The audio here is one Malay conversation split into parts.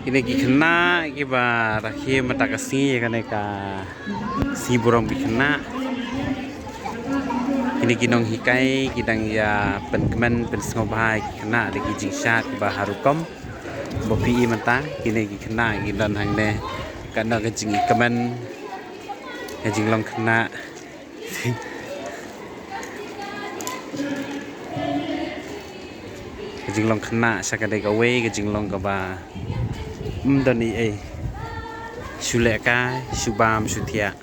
Ini kena kiba rakhir mata kasih kan ka si burung kena. Ini kinong hikai kidang ya penkemen pensengobhai kena di jingsat kiba harukom bopi mata kini kena gidan hangne kana kejing kemen kejing long kena. Kejing long kena sakadai gawe kejing long kaba dani suleka subam sutia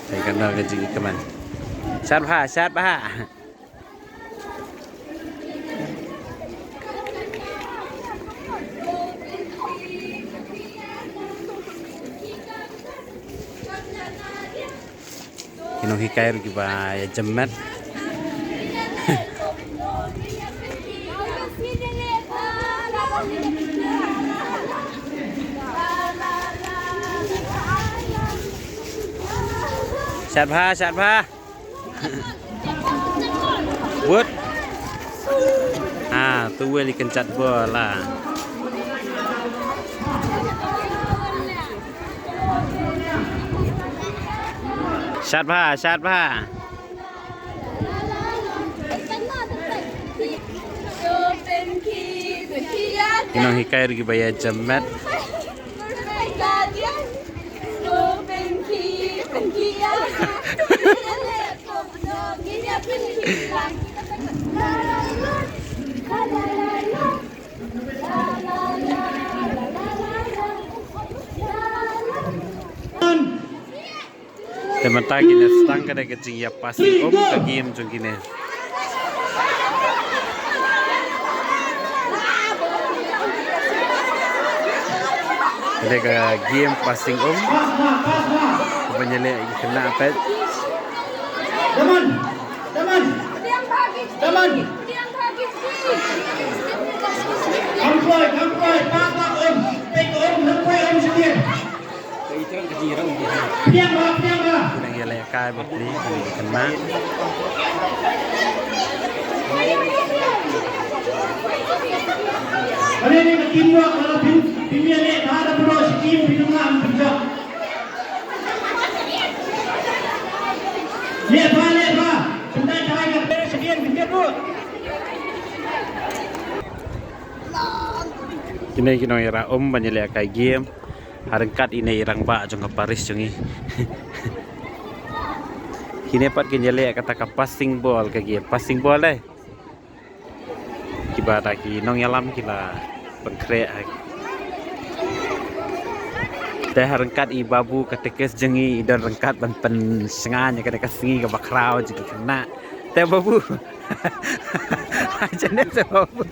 saya kena kejing keman syat bah kino hikai rugi ba ya jemet syat bha buat tu weli kencat bola syat bha Inong hikai rugi bayar jemet teman tagi na stang kada kecing ya pasti kagiem jong kine kada game passing penyelek kena pet teman kampai pak sendiri yang ya lekai bukti kena ini timwa kalau timnya nek ada terus tim bidungan bijak lepa sudah cahaya sekian pikir dulu kini ira banyak kai game harengkat ini irang ba jong Paris jongi kini pat kinjale kata ka passing ball ka game passing ball deh kibata ki nong yalam kila pengkre teh harengkat i babu ketekes jengi dan rengkat pen senganya kada kasingi ka bakrau jika kena teh babu jane teh babu